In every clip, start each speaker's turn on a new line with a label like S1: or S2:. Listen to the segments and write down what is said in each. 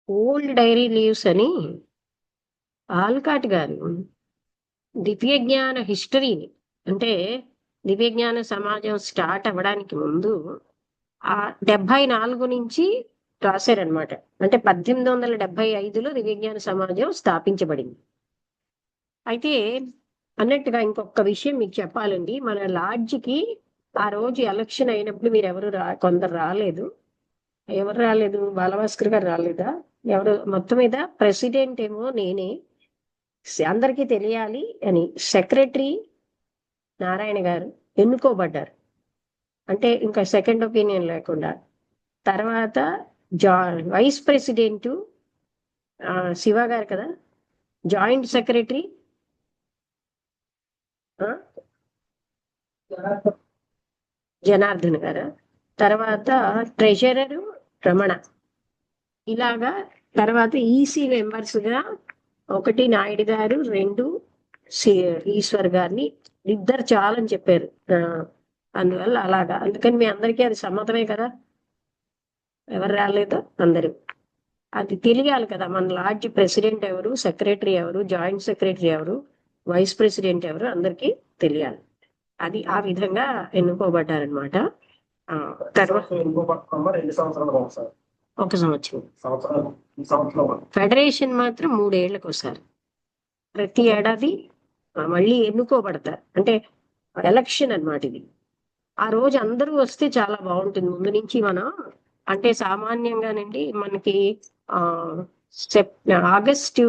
S1: Old dairy leaves అని Allcott గారు దివ్య జ్ఞాన హిస్టరీని, అంటే దివ్య జ్ఞాన సమాజం స్టార్ట్ అవ్వడానికి ముందు ఆ 74 నుంచి రాశారనమాట. అంటే 1875లో దివ్య జ్ఞాన సమాజం స్థాపించబడింది. అయితే అన్నట్టుగా ఇంకొక విషయం మీకు చెప్పాలండి. మన లాడ్జికి ఆ రోజు ఎలక్షన్ అయినప్పుడు మీరు ఎవరు కొందరు రాలేదు. ఎవరు రాలేదు? బాలభాస్కర్ గారు రాలేదా? ఎవరు? మొత్తం మీద ప్రెసిడెంట్ ఏమో నేనే, అందరికీ తెలియాలి అని సెక్రటరీ నారాయణ గారు ఎన్నుకోబడ్డారు. అంటే ఇంకా సెకండ్ ఒపీనియన్ లేకుండా. తర్వాత జా వైస్ ప్రెసిడెంట్ శివ గారు కదా. జాయింట్ సెక్రటరీ జనార్దన్ గారు. తర్వాత ట్రెజరరు రమణ. ఇలాగా తర్వాత ఈసీ మెంబర్స్ గా ఒకటి నాయుడు గారు, రెండు ఈశ్వర్ గారిని, ఇద్దరు చాలని చెప్పారు. అందువల్ల అలాగా, అందుకని మీ అందరికీ అది సమ్మతమే కదా. ఎవరు రాలేదో అందరూ అది తెలియాలి కదా. మన లాడ్జ్ ప్రెసిడెంట్ ఎవరు, సెక్రటరీ ఎవరు, జాయింట్ సెక్రటరీ ఎవరు, వైస్ ప్రెసిడెంట్ ఎవరు అందరికీ తెలియాలి. అది ఆ విధంగా ఎన్నుకోబడ్డారనమాట. తర్వాత ఒక సంవత్సరం ఫెడరేషన్ మాత్రం 3 ఏళ్లకు ఒకసారి ప్రతి ఏడాది మళ్ళీ ఎన్నుకోబడతారు. అంటే ఎలక్షన్ అన్నమాట ఇది. ఆ రోజు అందరూ వస్తే చాలా బాగుంటుంది. ముందు నుంచి మనం అంటే సామాన్యంగానండి మనకి ఆ ఆగస్టు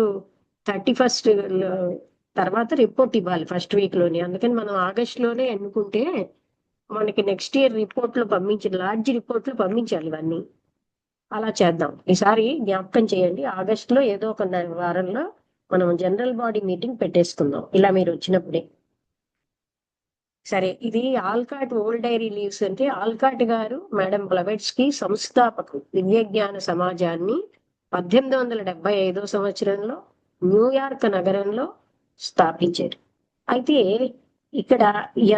S1: 31 తర్వాత రిపోర్ట్ ఇవ్వాలి ఫస్ట్ వీక్ లోనే. అందుకని మనం ఆగస్ట్ లోనే ఎన్నుకుంటే మనకి నెక్స్ట్ ఇయర్ రిపోర్ట్లు లార్జ్ రిపోర్ట్లు పంపించాలి ఇవన్నీ. అలా చేద్దాం. ఈసారి జ్ఞాపకం చేయండి. ఆగస్టులో ఏదో ఒక వారంలో మనం జనరల్ బాడీ మీటింగ్ పెట్టేసుకుందాం ఇలా మీరు వచ్చినప్పుడే. సరే, ఇది ఆల్కాట్ ఓల్డ్ డైరీ లీవ్స్ అంటే ఆల్కాట్ గారు మేడం బ్లవెట్స్కి సంస్థాపకులు. దివ్య జ్ఞాన సమాజాన్ని 1875 సంవత్సరంలో న్యూయార్క్ నగరంలో స్థాపించారు. అయితే ఇక్కడ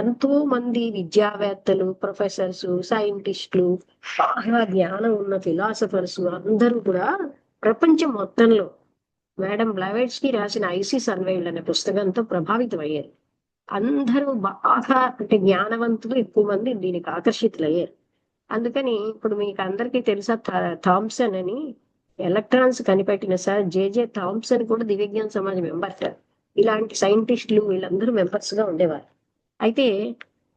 S1: ఎంతో మంది విద్యావేత్తలు, ప్రొఫెసర్స్, సైంటిస్టులు, బాగా జ్ఞానం ఉన్న ఫిలాసఫర్స్ అందరూ కూడా ప్రపంచం మొత్తంలో మేడం బ్లవెట్స్కి రాసిన ఐసిస్ అన్వైల్డ్ అనే పుస్తకంతో ప్రభావితం అయ్యారు. అందరూ బాగా అంటే జ్ఞానవంతులు ఎక్కువ మంది దీనికి ఆకర్షితులయ్యారు. అందుకని ఇప్పుడు మీకు అందరికీ తెలుసా థామ్సన్ అని ఎలక్ట్రాన్స్ కనిపెట్టిన సార్ జేజే థామ్సన్ కూడా దివ్యజ్ఞాన సమాజ మెంబర్ సార్. ఇలాంటి సైంటిస్టులు వీళ్ళందరూ మెంబర్స్ గా ఉండేవారు. అయితే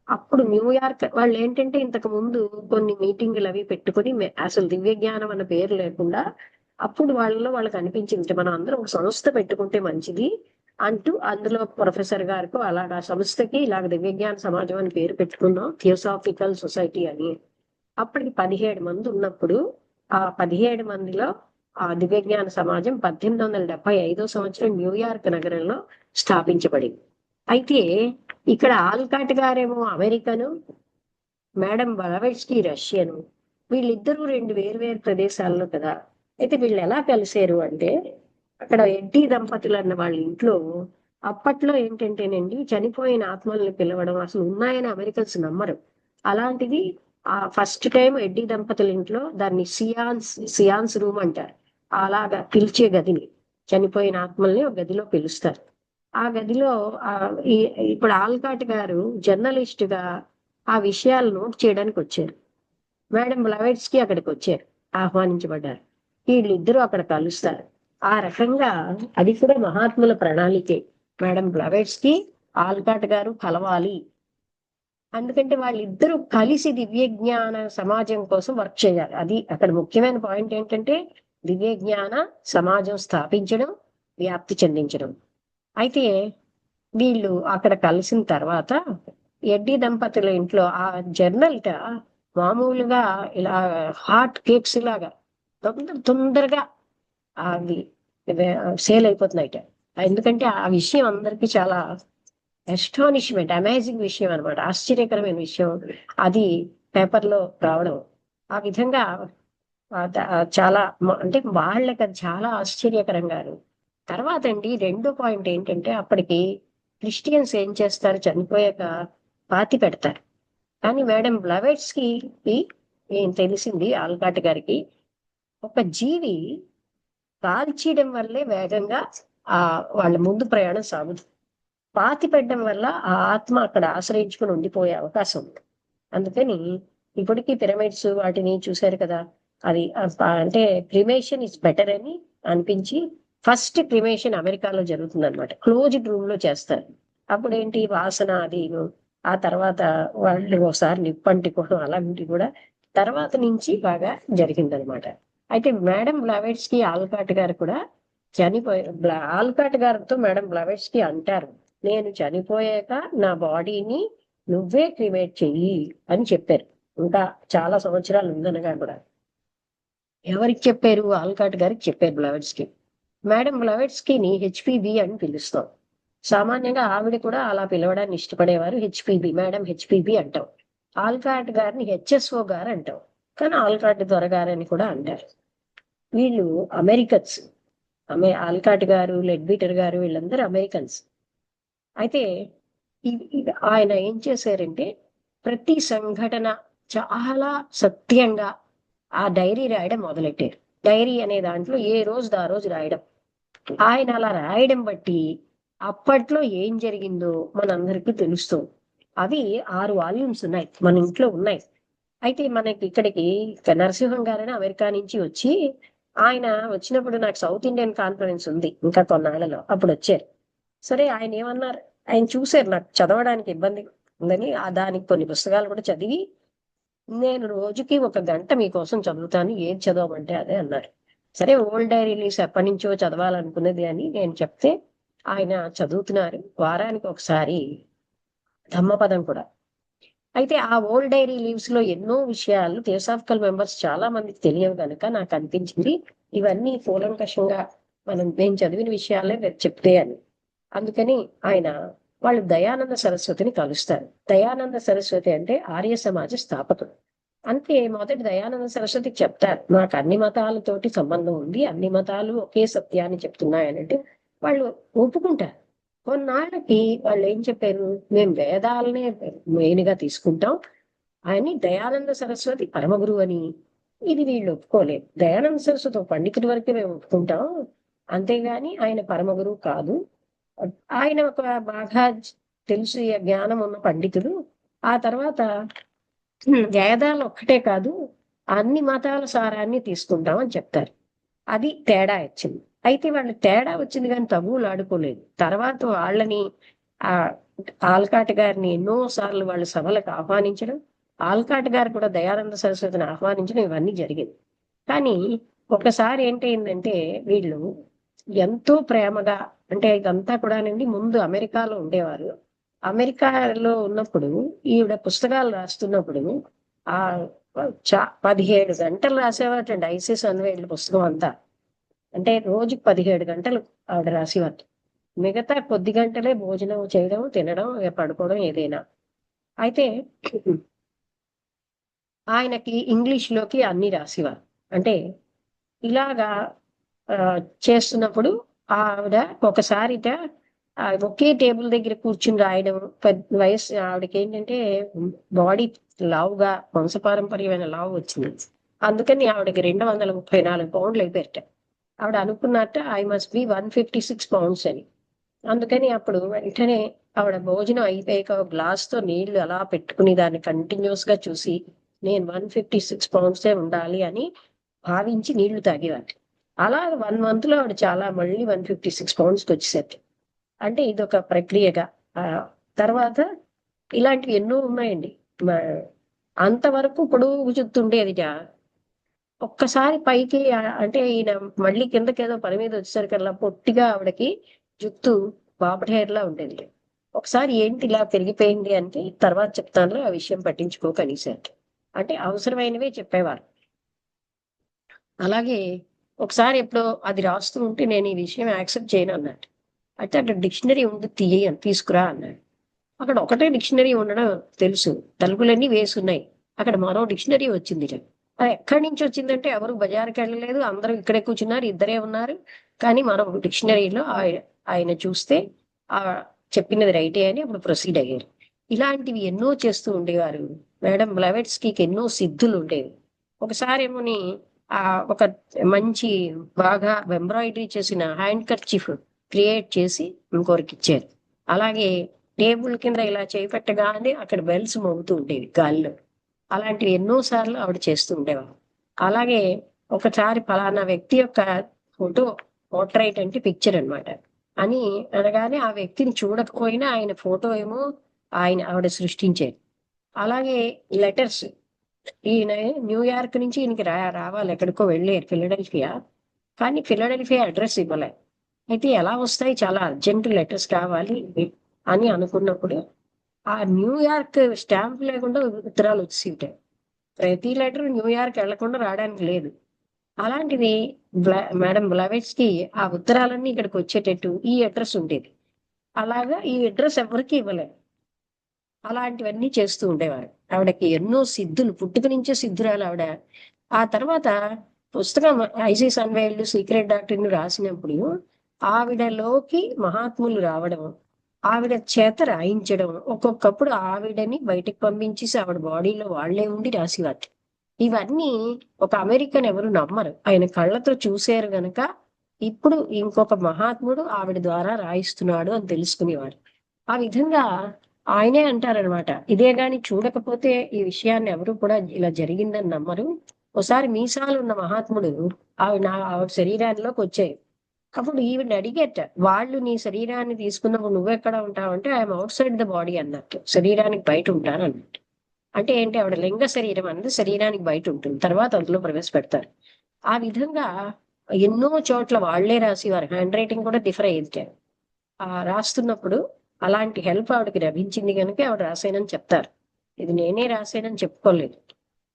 S1: అప్పుడు న్యూయార్క్ వాళ్ళు ఏంటంటే ఇంతకు ముందు కొన్ని మీటింగులు అవి పెట్టుకుని అసలు దివ్య జ్ఞానం అన్న పేరు లేకుండా అప్పుడు వాళ్ళకి అనిపించింది మనం అందరం ఒక సంస్థ పెట్టుకుంటే మంచిది అంటూ అందులో ప్రొఫెసర్ గారికి అలాగా సంస్థకి ఇలాగ దివ్యజ్ఞాన సమాజం అని పేరు పెట్టుకున్నాం, థియోసాఫికల్ సొసైటీ అని. అప్పటికి 17 మంది ఉన్నప్పుడు ఆ 17 మందిలో ఆ దివ్యజ్ఞాన సమాజం 1875 సంవత్సరం న్యూయార్క్ నగరంలో స్థాపించబడింది. అయితే ఇక్కడ ఆల్కాట్ గారేమో అమెరికను, మేడం బలవెట్స్కి రష్యను. వీళ్ళిద్దరూ 2 వేరు ప్రదేశాల్లో కదా. అయితే వీళ్ళు ఎలా కలిసారు అంటే అక్కడ ఎడ్డీ దంపతులు అన్న వాళ్ళ ఇంట్లో అప్పట్లో ఏంటంటేనండి చనిపోయిన ఆత్మల్ని పిలవడం అసలు ఉన్నాయని అమెరికన్స్ నమ్మరు. అలాంటిది ఆ ఫస్ట్ టైం ఎడ్డీ దంపతుల ఇంట్లో దాన్ని సియాన్స్ రూమ్ అంటారు. అలాగా పిలిచే గదిని, చనిపోయిన ఆత్మల్ని ఒక గదిలో పిలుస్తారు. ఆ గదిలో ఆ ఇప్పుడు ఆల్కాట్ గారు జర్నలిస్ట్ గా ఆ విషయాలు నోట్ చేయడానికి వచ్చారు. మేడం బ్లవెట్స్కి అక్కడికి వచ్చారు, ఆహ్వానించబడ్డారు. వీళ్ళిద్దరూ అక్కడ కలుస్తారు. ఆ రకంగా అది కూడా మహాత్ముల ప్రణాళికే. మేడం బ్లవెట్స్కి ఆల్కాట్ గారు కలవాలి. ఎందుకంటే వాళ్ళిద్దరూ కలిసి దివ్య జ్ఞాన సమాజం కోసం వర్క్ చేయాలి. అది అక్కడ ముఖ్యమైన పాయింట్ ఏంటంటే దివ్య జ్ఞాన సమాజం స్థాపించడం, వ్యాప్తి చెందించడం. అయితే వీళ్ళు అక్కడ కలిసిన తర్వాత ఎడ్డీ దంపతుల ఇంట్లో ఆ జర్నల్ట మామూలుగా ఇలా హాట్ కేక్స్ లాగా తొందరగా అవి సేల్ అయిపోతున్నాయిట. ఎందుకంటే ఆ విషయం అందరికి చాలా అస్టానిష్మెంట్, అమేజింగ్ విషయం అనమాట, ఆశ్చర్యకరమైన విషయం అది పేపర్లో రావడం. ఆ విధంగా చాలా అంటే వాళ్ళకి అది చాలా ఆశ్చర్యకరంగా. తర్వాత అండి రెండో పాయింట్ ఏంటంటే అప్పటికి క్రిస్టియన్స్ ఏం చేస్తారు, చనిపోయాక పాతి పెడతారు. కానీ మేడం బ్లవెట్స్ కి ఏం తెలిసింది ఆల్కాట్ గారికి, ఒక జీవి కాల్చేయడం వల్లే వేగంగా ఆ వాళ్ళ ముందు ప్రయాణం సాగుతుంది. పాతి పెట్టడం వల్ల ఆ ఆత్మ అక్కడ ఆశ్రయించుకుని ఉండిపోయే అవకాశం ఉంది. అందుకని ఇప్పటికీ పిరమిడ్స్ వాటిని చూశారు కదా, అది అంటే క్రిమేషన్ ఇస్ బెటర్ అని అనిపించి ఫస్ట్ క్రిమేషన్ అమెరికాలో జరుగుతుంది అనమాట. క్లోజ్డ్ రూమ్ లో చేస్తారు. అప్పుడు ఏంటి వాసన అది, ఆ తర్వాత వాళ్ళు ఒకసారి నిప్పంటికోవడం అలాంటివి కూడా తర్వాత నుంచి బాగా జరిగిందనమాట. అయితే మేడం బ్లావెట్స్ కి ఆల్కాట్ గారు కూడా ఆల్కాట్ గారితో మేడం బ్లావెట్స్ కి అంటారు, నేను చనిపోయాక నా బాడీని నువ్వే క్రిమేట్ చెయ్యి అని చెప్పారు. ఇంకా చాలా సంవత్సరాలు ఉందనగా కూడా. ఎవరికి చెప్పారు? ఆల్కాట్ గారికి చెప్పారు బ్లవెట్స్ కి. మేడం బ్లవెట్స్ కి హెచ్పిబి అని పిలుస్తాం. సామాన్యంగా ఆవిడ కూడా అలా పిలవడాన్ని ఇష్టపడేవారు. హెచ్పిబి, మేడం హెచ్పిబి అంటాం. ఆల్కాట్ గారిని హెచ్ఎస్ఓ గారు అంటాం. కానీ ఆల్కాట్ దొరగారని కూడా అంటారు. వీళ్ళు అమెరికన్స్. ఆల్కాట్ గారు, లెడ్బీటర్ గారు వీళ్ళందరూ అమెరికన్స్. అయితే ఆయన ఏం చేశారంటే ప్రతి సంఘటన చాలా సత్యంగా ఆ డైరీ రాయడం మొదలెట్టారు. డైరీ అనే దాంట్లో ఏ రోజు ఆ రోజు రాయడం. ఆయన అలా రాయడం బట్టి అప్పట్లో ఏం జరిగిందో మనందరికీ తెలుస్తుంది. అవి 6 వాల్యూమ్స్ ఉన్నాయి, మన ఇంట్లో ఉన్నాయి. అయితే మనకి ఇక్కడికి నరసింహం గారని అమెరికా నుంచి వచ్చి, ఆయన వచ్చినప్పుడు నాకు సౌత్ ఇండియన్ కాన్ఫరెన్స్ ఉంది ఇంకా కొన్నాళ్లలో, అప్పుడు వచ్చారు. సరే ఆయన ఏమన్నారు, ఆయన చూశారు నాకు చదవడానికి ఇబ్బంది ఉందని దానికి కొన్ని పుస్తకాలు కూడా చదివి, నేను రోజుకి 1 గంట మీకోసం చదువుతాను, ఏది చదవమంటే అదే అన్నారు. సరే ఓల్డ్ డైరీలీస్ ఎప్పటి నుంచో చదవాలనుకున్నది అని నేను చెప్తే ఆయన చదువుతున్నారు. వారానికి ఒకసారి ధమ్మపదం కూడా. అయితే ఆ ఓల్డ్ డైరీ లీవ్స్ లో ఎన్నో విషయాలు థియోసాఫికల్ మెంబర్స్ చాలా మందికి తెలియవు కనుక నాకు అనిపించింది ఇవన్నీ కూలంకషంగా నేను చదివిన విషయాలే చెప్తే అని. అందుకని ఆయన వాళ్ళు దయానంద సరస్వతిని కలుస్తారు. దయానంద సరస్వతి అంటే ఆర్య సమాజ స్థాపకుడు. అంతే మొదటి దయానంద సరస్వతికి చెప్తారు, నాకు అన్ని మతాలతోటి సంబంధం ఉంది, అన్ని మతాలు ఒకే సత్యాన్ని చెప్తున్నాయనంటే వాళ్ళు ఒప్పుకుంటారు. కొన్నాళ్ళకి వాళ్ళు ఏం చెప్పారు, మేము వేదాలనే మెయిన్ గా తీసుకుంటాం అని దయానంద సరస్వతి పరమగురు అని. ఇది వీళ్ళు ఒప్పుకోలేదు. దయానంద సరస్వతి ఒక పండితుడి వరకే మేము ఒప్పుకుంటాం, అంతేగాని ఆయన పరమగురు కాదు. ఆయన ఒక బాగా తెలుసు జ్ఞానం ఉన్న పండితుడు. ఆ తర్వాత వేదాలు ఒక్కటే కాదు అన్ని మతాల సారాన్ని తీసుకుంటాం అని చెప్తారు. అది తేడా వచ్చింది. అయితే వాళ్ళు తేడా వచ్చింది కానీ తగువులు ఆడుకోలేదు. తర్వాత వాళ్ళని ఆ ఆల్కాట్ గారిని ఎన్నో సార్లు వాళ్ళు సభలకు ఆహ్వానించడం, ఆల్కాట్ గారు కూడా దయానంద సరస్వతిని ఆహ్వానించడం, ఇవన్నీ జరిగింది. కానీ ఒకసారి ఏంటైందంటే వీళ్ళు ఎంతో ప్రేమగా, అంటే ఇదంతా కూడానండి ముందు అమెరికాలో ఉండేవారు. అమెరికాలో ఉన్నప్పుడు ఈవిడ పుస్తకాలు రాస్తున్నప్పుడు ఆ 17 గంటలు రాసేవాటండి ఐసిస్ అన్వేళ్ళ పుస్తకం అంతా. అంటే రోజుకి 17 గంటలు ఆవిడ రాసేవారు. మిగతా కొద్ది గంటలే భోజనం చేయడం, తినడం, పడుకోవడం ఏదైనా. అయితే ఆయనకి ఇంగ్లీష్ లోకి అన్ని రాసేవారు. అంటే ఇలాగా చేస్తున్నప్పుడు ఆవిడ ఒకసారిట ఒకే టేబుల్ దగ్గర కూర్చుని రాయడం, పెద్ద వయసు ఆవిడకి ఏంటంటే బాడీ లావుగా వంశపారంపర్యమైన లావు వచ్చింది. అందుకని ఆవిడకి 234 పౌండ్లు అయిపోయారట. ఆవిడ అనుకున్నట్ట ఐ మస్ట్ బి 156 పౌండ్స్ అని. అందుకని అప్పుడు వెంటనే ఆవిడ భోజనం అయిపోయాక గ్లాస్ తో నీళ్లు అలా పెట్టుకుని దాన్ని కంటిన్యూస్ గా చూసి నేను 156 పౌండ్సే ఉండాలి అని భావించి నీళ్లు తాగేవారు. అలా 1 month లో ఆవిడ చాలా మళ్ళీ 156 పౌండ్స్కి వచ్చేసరికి. అంటే ఇదొక ప్రక్రియగా. తర్వాత ఇలాంటివి ఎన్నో ఉన్నాయండి. అంతవరకు పొడుగు జుత్తు ఉండేదిట. ఒక్కసారి పైకి అంటే ఈయన మళ్ళీ కిందకి ఏదో పని మీద వచ్చేసరికల్లా పొట్టిగా ఆవిడకి జుత్తు బాబ్ హెయిర్ లా ఉండేది. ఒకసారి ఏంటి ఇలా పెరిగిపోయింది అంటే తర్వాత చెప్తాను, ఆ విషయం పట్టించుకోకనేసారు. అంటే అవసరమైనవే చెప్పేవారు. అలాగే ఒకసారి ఎప్పుడో అది రాస్తూ ఉంటే నేను ఈ విషయం యాక్సెప్ట్ చేయను అన్నట్టు. అయితే అక్కడ డిక్షనరీ ఉంది తీసుకురా అన్నాడు. అక్కడ ఒకటే డిక్షనరీ ఉండడం తెలుసు, తలుపులన్నీ వేసి ఉన్నాయి. అక్కడ మరో డిక్షనరీ వచ్చింది. అది ఎక్కడి నుంచి వచ్చిందంటే ఎవరు బజార్కి వెళ్ళలేదు, అందరూ ఇక్కడే కూర్చున్నారు, ఇద్దరే ఉన్నారు. కానీ మరో డిక్షనరీలో ఆయన చూస్తే ఆ చెప్పినది రైటే అని అప్పుడు ప్రొసీడ్ అయ్యారు. ఇలాంటివి ఎన్నో చేస్తూ ఉండేవారు. మేడం బ్లవెట్స్కి ఎన్నో సిద్ధులు ఉండేవి. ఒకసారి ఏమోని ఆ ఒక మంచి బాగా ఎంబ్రాయిడరీ చేసిన హ్యాండ్ కర్చీఫ్ క్రియేట్ చేసి ఇంకొకరికి ఇచ్చారు. అలాగే టేబుల్ కింద ఇలా చేపట్టగానే అక్కడ బెల్స్ మోగుతూ ఉండేవి గాలిలో. అలాంటివి ఎన్నో సార్లు ఆవిడ చేస్తూ ఉండేవారు. అలాగే ఒకసారి ఫలానా వ్యక్తి యొక్క ఫోటో పోర్ట్రైట్ అంటే పిక్చర్ అన్నమాట అని అనగానే ఆ వ్యక్తిని చూడకపోయినా ఆయన ఫోటో ఏమో ఆవిడ సృష్టించేది. అలాగే లెటర్స్, ఈయన న్యూయార్క్ నుంచి ఈయనకి రావాలి, ఎక్కడికో వెళ్ళారు ఫిలడెల్ఫియా. కానీ ఫిలడెల్ఫియా అడ్రస్ ఇవ్వలే. అయితే ఎలా వస్తాయి, చాలా అర్జెంట్ లెటర్స్ కావాలి అని అనుకున్నప్పుడు ఆ న్యూయార్క్ స్టాంప్ లేకుండా ఉత్తరాలు వచ్చి ఉంటాయి. ప్రతి లెటర్ న్యూయార్క్ వెళ్లకుండా రావడానికి లేదు. అలాంటిది మేడం బ్లవెట్స్కి ఆ ఉత్తరాలన్నీ ఇక్కడికి వచ్చేటట్టు ఈ అడ్రస్ ఉండేది. అలాగా ఈ అడ్రస్ ఎవరికి ఇవ్వలేదు. అలాంటివన్నీ చేస్తూ ఉండేవారు. ఆవిడకి ఎన్నో సిద్ధులు, పుట్టుక నుంచే సిద్ధురాలు ఆవిడ. ఆ తర్వాత పుస్తకం ఐసిస్ అన్వేల్డ్ సీక్రెట్ డాక్టర్ని రాసినప్పుడు ఆవిడలోకి మహాత్ములు రావడం, ఆవిడ చేత రాయించడం, ఒక్కొక్కప్పుడు ఆవిడని బయటకు పంపించేసి ఆవిడ బాడీలో వాళ్లే ఉండి రాసేవారు. ఇవన్నీ ఒక అమెరికన్ ఎవరు నమ్మరు. ఆయన కళ్ళతో చూశారు గనక ఇప్పుడు ఇంకొక మహాత్ముడు ఆవిడ ద్వారా రాయిస్తున్నాడు అని తెలుసుకునేవాడు. ఆ విధంగా ఆయనే అంటారనమాట, ఇదే గాని చూడకపోతే ఈ విషయాన్ని ఎవరు కూడా ఇలా జరిగిందని నమ్మరు. ఒకసారి మీసాలు ఉన్న మహాత్ముడు ఆవిడ శరీరాల్లోకి వచ్చాయి. అప్పుడు ఈవిడ అడిగేట, వాళ్ళు నీ శరీరాన్ని తీసుకున్నప్పుడు నువ్వెక్కడ ఉంటావంటే I'm outside the body అన్నట్టు, శరీరానికి బయట ఉంటాను అన్నట్టు. అంటే ఏంటి, ఆవిడ లింగ శరీరం అన్నది శరీరానికి బయట ఉంటుంది, తర్వాత అందులో ప్రవేశపెడతారు. ఆ విధంగా ఎన్నో చోట్ల వాళ్లే రాసేవారు. హ్యాండ్ రైటింగ్ కూడా డిఫర్ అయ్యేది. ఆ రాస్తున్నప్పుడు అలాంటి హెల్ప్ ఆవిడకి లభించింది కనుక ఆవిడ రాశానని చెప్తారు. ఇది నేనే రాశానని చెప్పుకోలేదు.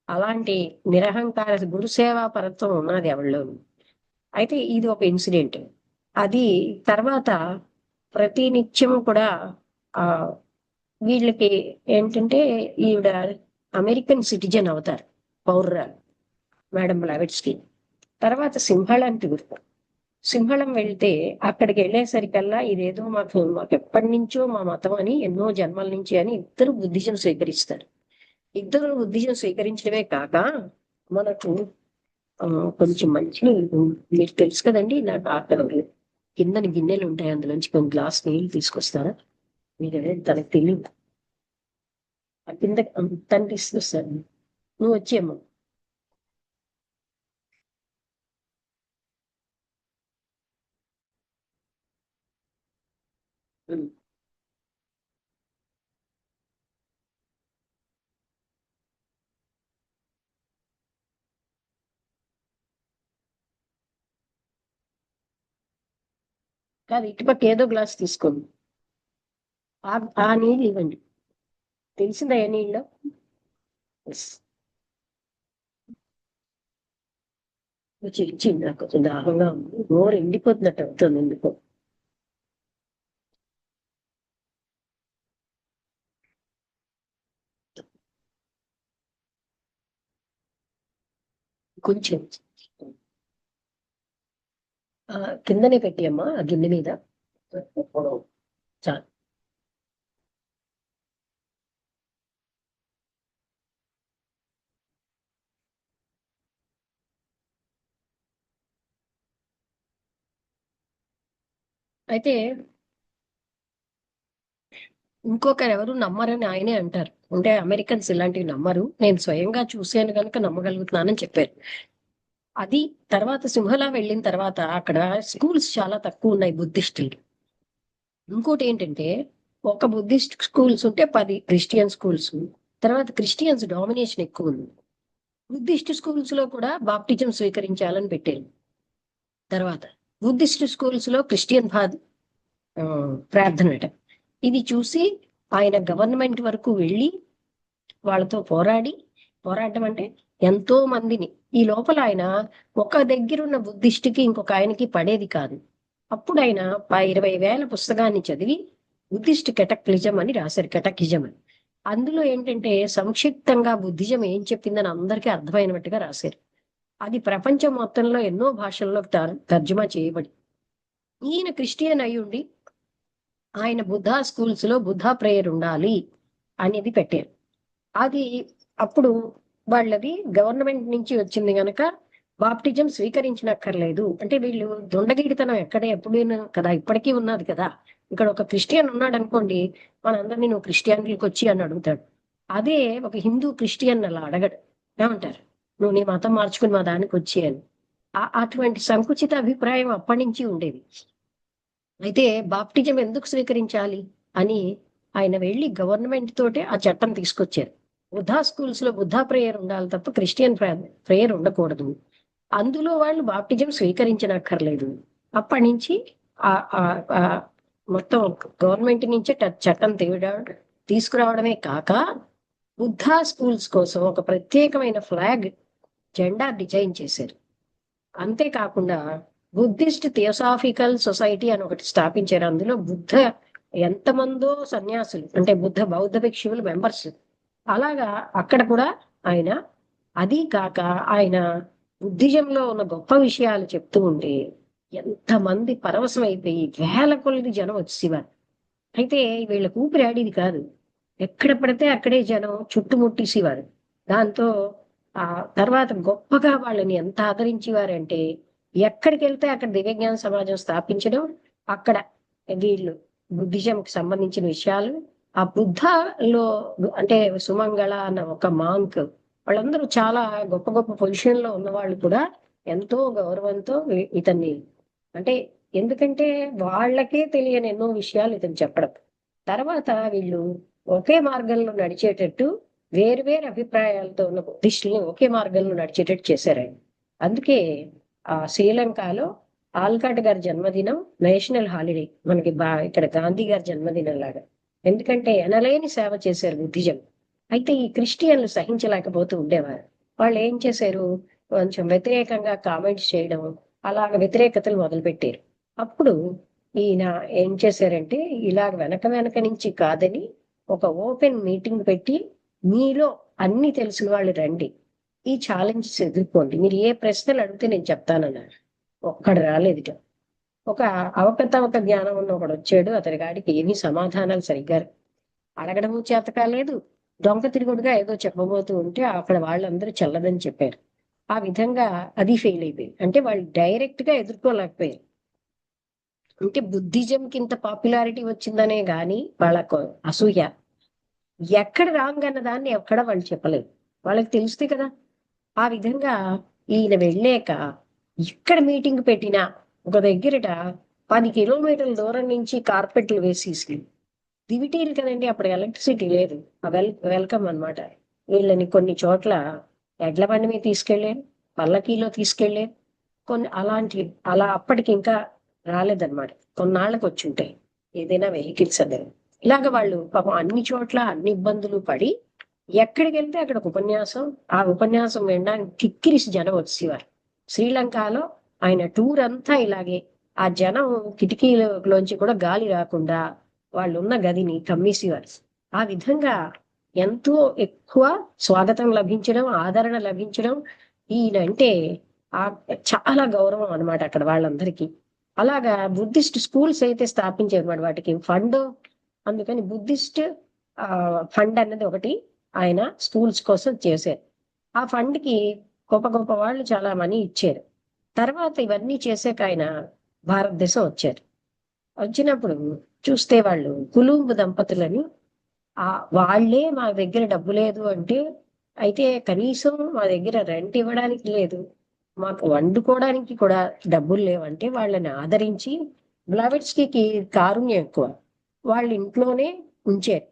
S1: అలాంటి నిరహంకార గురుసేవా పరత్వం ఉన్నది ఆవిడలో. అయితే ఇది ఒక ఇన్సిడెంట్. అది తర్వాత ప్రతి నిత్యం కూడా ఆ వీళ్ళకి ఏంటంటే ఈవిడ అమెరికన్ సిటిజన్ అవుతారు, పౌరురాలు మేడం బ్లవెట్స్కి. తర్వాత సింహళం తిరుగుతారు. సింహళం వెళ్తే అక్కడికి వెళ్ళేసరికల్లా ఇదేదో మాకు ఎప్పటి నుంచో మా మతం అని, ఎన్నో జన్మల నుంచి అని ఇద్దరు బుద్ధిజం స్వీకరిస్తారు. ఇద్దరు బుద్ధిజం స్వీకరించడమే కాక మనకు కొంచెం మంచి, మీకు తెలుసు కదండి, నాకు అక్కడ కిందని గిన్నెలు ఉంటాయి, అందులోంచి కొన్ని గ్లాస్ నీళ్ళు తీసుకొస్తారా మీరు? తనకు తెలియదు. ఆ కింద తను తీసుకొస్తాను, నువ్వు వచ్చేమ్మా. కాదు, ఇటుపక్క ఏదో గ్లాస్ తీసుకోండి. ఆ నీళ్ళు ఇవ్వండి. తెలిసిందా ఏ నీళ్ళు? ఇచ్చింది, నాకు కొంచెం దాహంగా ఉంది, నోరు ఎండిపోతున్నట్టు అవుతుంది ఎందుకో. కొంచెం కిందనే పెట్టియమ్మా ఆ గిన్నె మీద. చాలు. అయితే ఇంకొకరు ఎవరు నమ్మరని ఆయనే అంటారు. అంటే అమెరికన్స్ ఇలాంటివి నమ్మరు, నేను స్వయంగా చూశాను కనుక నమ్మగలుగుతున్నానని చెప్పారు. అది తర్వాత సింహలా వెళ్ళిన తర్వాత అక్కడ స్కూల్స్ చాలా తక్కువ ఉన్నాయి బుద్ధిస్టులు. ఇంకోటి ఏంటంటే ఒక బుద్ధిస్ట్ స్కూల్స్ ఉంటే 10 క్రిస్టియన్ స్కూల్స్. తర్వాత క్రిస్టియన్స్ డామినేషన్ ఎక్కువ ఉంది. బుద్ధిస్ట్ స్కూల్స్ లో కూడా బాప్టిజం స్వీకరించాలని పెట్టారు. తర్వాత బుద్ధిస్ట్ స్కూల్స్ లో క్రిస్టియన్ ప్రార్థన. ఇది చూసి ఆయన గవర్నమెంట్ వరకు వెళ్ళి వాళ్ళతో పోరాటం అంటే ఎంతో మందిని, ఈ లోపల ఆయన ఒక దగ్గరున్న బుద్ధిస్ట్కి ఇంకొక ఆయనకి పడేది కాదు. అప్పుడు ఆయన 20,000 పుస్తకాన్ని చదివి బుద్ధిస్ట్ కెటక్లిజం అని రాశారు, కెటకిజం అని. అందులో ఏంటంటే సంక్షిప్తంగా బుద్ధిజం ఏం చెప్పిందని అందరికీ అర్థమైనట్టుగా రాశారు. అది ప్రపంచం మొత్తంలో ఎన్నో భాషల్లో తర్జుమా చేయబడి. ఈయన క్రిస్టియన్ అయి ఉండి ఆయన బుద్ధా స్కూల్స్ లో బుద్ధా ప్రేయర్ ఉండాలి అనేది పెట్టారు. అది అప్పుడు వాళ్ళది గవర్నమెంట్ నుంచి వచ్చింది గనక బాప్టిజం స్వీకరించనక్కర్లేదు. అంటే వీళ్ళు దొండగీడితనం ఎక్కడ ఎప్పుడైనా కదా, ఇప్పటికీ ఉన్నది కదా. ఇక్కడ ఒక క్రిస్టియన్ ఉన్నాడు అనుకోండి, మనందరినీ నువ్వు క్రిస్టియానిటీకి వచ్చి అని అడుగుతాడు. అదే ఒక హిందూ క్రిస్టియన్ అలా అడగడు. ఏమంటారు, నువ్వు నీ మతం మార్చుకుని మా దానికి వచ్చి అని. అటువంటి సంకుచిత అభిప్రాయం అప్పటి నుంచి ఉండేది. అయితే బాప్టిజం ఎందుకు స్వీకరించాలి అని ఆయన వెళ్ళి గవర్నమెంట్ తోటే ఆ చట్టం తీసుకొచ్చారు. బుద్ధా స్కూల్స్ లో బుద్ధా ప్రేయర్ ఉండాలి తప్ప క్రిస్టియన్ ప్రేయర్ ఉండకూడదు. అందులో వాళ్ళు బాప్టిజం స్వీకరించనక్కర్లేదు. అప్పటి నుంచి ఆ ఆ మొత్తం గవర్నమెంట్ నుంచే చట్టం తీసుకురావడమే కాక బుద్ధా స్కూల్స్ కోసం ఒక ప్రత్యేకమైన ఫ్లాగ్ జెండా డిజైన్ చేశారు. అంతేకాకుండా బుద్ధిస్ట్ థియోసాఫికల్ సొసైటీ అని ఒకటి స్థాపించారు. అందులో బుద్ధ ఎంతమందో సన్యాసులు అంటే బౌద్ధ భిక్షువులు మెంబర్స్. అలాగా అక్కడ కూడా ఆయన, అది కాక ఆయన బుద్ధిజంలో ఉన్న గొప్ప విషయాలు చెప్తూ ఉంటే ఎంతమంది పరవశం అయిపోయి వేల కొలది జనం వచ్చేవారు. అయితే వీళ్ళకు ఊపిరి ఆడేది కాదు. ఎక్కడ పడితే అక్కడే జనం చుట్టుముట్టేసేవారు. దాంతో ఆ తర్వాత గొప్పగా వాళ్ళని ఎంత ఆదరించేవారంటే ఎక్కడికి వెళ్తే అక్కడ దివ్యజ్ఞాన సమాజం స్థాపించడం, అక్కడ వీళ్ళు బుద్ధిజంకి సంబంధించిన విషయాలు, ఆ బుద్ధలో అంటే సుమంగళ అన్న ఒక మాంక్, వాళ్ళందరూ చాలా గొప్ప గొప్ప పొజిషన్ లో ఉన్న వాళ్ళు కూడా ఎంతో గౌరవంతో ఇతన్ని, అంటే ఎందుకంటే వాళ్ళకే తెలియని ఎన్నో విషయాలు ఇతను చెప్పడం. తర్వాత వీళ్ళు ఒకే మార్గంలో నడిచేటట్టు వేరు అభిప్రాయాలతో ఉన్న బుద్ధిస్టుల్ని ఒకే మార్గంలో నడిచేటట్టు చేశారు ఆయన. అందుకే ఆ శ్రీలంకలో ఆల్కాట్ గారి జన్మదినం నేషనల్ హాలిడే, మనకి ఇక్కడ గాంధీ గారి జన్మదినం లాగా. ఎందుకంటే ఎనలేని సేవ చేశారు బుద్ధిజం. అయితే ఈ క్రిస్టియన్లు సహించలేకపోతూ ఉండేవారు. వాళ్ళు ఏం చేశారు, కొంచెం వ్యతిరేకంగా కామెంట్స్ చేయడం, అలాగ వ్యతిరేకతలు మొదలుపెట్టారు. అప్పుడు ఈయన ఏం చేశారంటే ఇలాగ వెనక నుంచి కాదని ఒక ఓపెన్ మీటింగ్ పెట్టి, మీలో అన్ని తెలిసిన వాళ్ళు రండి, ఈ ఛాలెంజెస్ ఎదుర్కోండి, మీరు ఏ ప్రశ్నలు అడిగితే నేను చెప్తానన్నారు. ఒక్కడు రాలేదు. ఒక అవకతవక జ్ఞానం ఉన్న ఒకడు వచ్చాడు. అతని గాడికి ఏమీ సమాధానాలు సరిగ్గా అడగడము చేత కాలేదు. దొంగ తిరుగుడుగా ఏదో చెప్పబోతూ ఉంటే అక్కడ వాళ్ళందరూ చల్లదని చెప్పారు. ఆ విధంగా అది ఫెయిల్ అయిపోయింది. అంటే వాళ్ళు డైరెక్ట్ గా ఎదుర్కోలేకపోయారు. అంటే బుద్ధిజంకి ఇంత పాపులారిటీ వచ్చిందనే గాని వాళ్ళకు అసూయ. ఎక్కడ రాంగ్ అన్న దాన్ని ఎక్కడ వాళ్ళు చెప్పలేదు. వాళ్ళకి తెలుస్తుంది కదా. ఆ విధంగా ఈయన వెళ్ళాక ఇక్కడ మీటింగ్ పెట్టినా ఒక దగ్గరట 10 కిలోమీటర్ల దూరం నుంచి కార్పెట్లు వేసేసి, దివిటీలు కదండి అప్పుడు, ఎలక్ట్రిసిటీ లేదు. వెల్కమ్ అనమాట. వీళ్ళని కొన్ని చోట్ల ఎడ్ల బండి మీద తీసుకెళ్లారు, పల్లకీలో తీసుకెళ్లారు. అలా అప్పటికి ఇంకా రాలేదన్నమాట. కొన్నాళ్ళకి వచ్చి ఉంటాయి ఏదైనా వెహికల్స్ అనేది. ఇలాగ వాళ్ళు పాపం అన్ని చోట్ల అన్ని ఇబ్బందులు పడి ఎక్కడికి వెళ్తే అక్కడ ఆ ఉపన్యాసం వినడానికి కిక్కిరిసి జనం వచ్చేవారు. శ్రీలంకలో ఆయన టూర్ అంతా ఇలాగే, ఆ జనం కిటికీలోంచి కూడా గాలి రాకుండా వాళ్ళు ఉన్న గదిని కమ్మేసేవారు. ఆ విధంగా ఎంతో ఎక్కువ స్వాగతం లభించడం, ఆదరణ లభించడం, ఈయనంటే చాలా గౌరవం అనమాట అక్కడ వాళ్ళందరికీ. అలాగా బుద్ధిస్ట్ స్కూల్స్ అయితే స్థాపించారు వాటికి ఫండ్. అందుకని బుద్ధిస్ట్ ఫండ్ అన్నది ఒకటి ఆయన స్కూల్స్ కోసం చేశారు. ఆ ఫండ్ కి గొప్ప గొప్ప వాళ్ళు చాలా మనీ ఇచ్చారు. తర్వాత ఇవన్నీ చేసాక ఆయన భారతదేశం వచ్చారు. వచ్చినప్పుడు చూస్తే వాళ్ళు కులుంబు దంపతులని, వాళ్ళే మా దగ్గర డబ్బు లేదు అంటే, అయితే కనీసం మా దగ్గర రెంట్ ఇవ్వడానికి లేదు, మాకు వండుకోవడానికి కూడా డబ్బులు లేవంటే వాళ్ళని ఆదరించి, బ్లావెట్స్కి కారుణ్యం ఎక్కువ, వాళ్ళ ఇంట్లోనే ఉంచారు.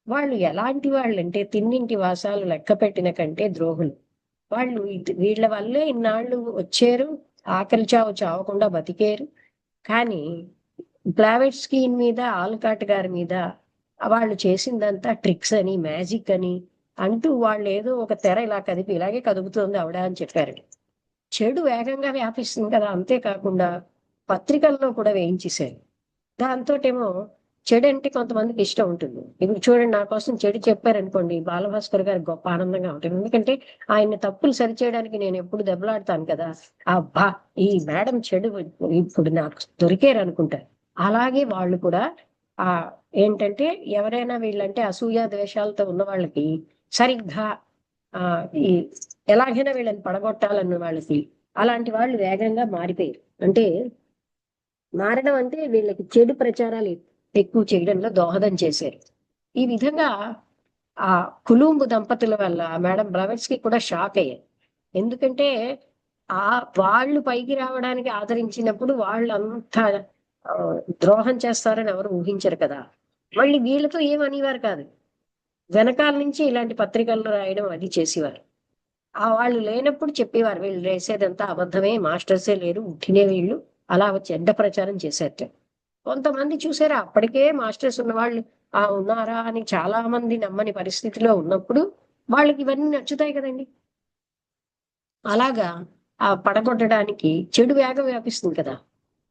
S1: వాళ్ళు ఎలాంటి వాళ్ళు అంటే తిన్నింటి వాసాలు లెక్క పెట్టిన కంటే ద్రోహులు. వాళ్ళు వీళ్ళ వల్లే ఇన్నాళ్ళు వచ్చారు, ఆకలి చావకుండా బతికారు. కానీ బ్లావెట్స్కి మీద, ఆల్కాట్ గారి మీద వాళ్ళు చేసిందంతా ట్రిక్స్ అని, మ్యాజిక్ అని అంటూ వాళ్ళు ఏదో ఒక తెర ఇలా కదిపి ఇలాగే కదుపుతుంది ఆవిడ అని చెప్పారు. చెడు వేగంగా వ్యాపిస్తుంది కదా. అంతేకాకుండా పత్రికల్లో కూడా వేయించేశారు. దాంతోటేమో చెడు అంటే కొంతమందికి ఇష్టం ఉంటుంది. ఇప్పుడు చూడండి, నా కోసం చెడు చెప్పారనుకోండి, బాలభాస్కర్ గారు గొప్ప ఆనందంగా ఉంటుంది. ఎందుకంటే ఆయన తప్పులు సరిచేయడానికి నేను ఎప్పుడు దెబ్బలాడతాను కదా. అబ్బా ఈ మేడం చెడు ఇప్పుడు నాకు దొరికారు అనుకుంటారు. అలాగే వాళ్ళు కూడా ఏంటంటే ఎవరైనా వీళ్ళంటే అసూయ ద్వేషాలతో ఉన్న వాళ్ళకి సరిగ్గా ఈ ఎలాగైనా వీళ్ళని పడగొట్టాలన్న వాళ్ళకి అలాంటి వాళ్ళు వేగంగా మారిపోయారు. అంటే మారడం అంటే వీళ్ళకి చెడు ప్రచారాలు ఎక్కువ చేయడంలో దోహదం చేశారు. ఈ విధంగా ఆ కులుంబు దంపతుల వల్ల మేడం బ్లవెట్స్కి కూడా షాక్ అయ్యారు. ఎందుకంటే ఆ వాళ్ళు పైకి రావడానికి ఆదరించినప్పుడు వాళ్ళు అంత ద్రోహం చేస్తారని ఎవరు ఊహించరు కదా. మళ్ళీ వీళ్ళతో ఏమనేవారు కాదు, వెనకాల నుంచి ఇలాంటి పత్రికల్లో రాయడం అది చేసేవారు. ఆ వాళ్ళు లేనప్పుడు చెప్పేవారు, వీళ్ళు వేసేదంతా అబద్ధమే, మాస్టర్సే లేరు, ఉట్టినే వీళ్ళు, అలా చెడ్డ ప్రచారం చేసేట. కొంతమంది చూసారా, అప్పటికే మాస్టర్స్ ఉన్నవాళ్ళు ఉన్నారా అని చాలా మంది నమ్మని పరిస్థితిలో ఉన్నప్పుడు వాళ్ళకి ఇవన్నీ నచ్చుతాయి కదండి. అలాగా ఆ పడగొట్టడానికి చెడు వేగం వ్యాపిస్తుంది కదా.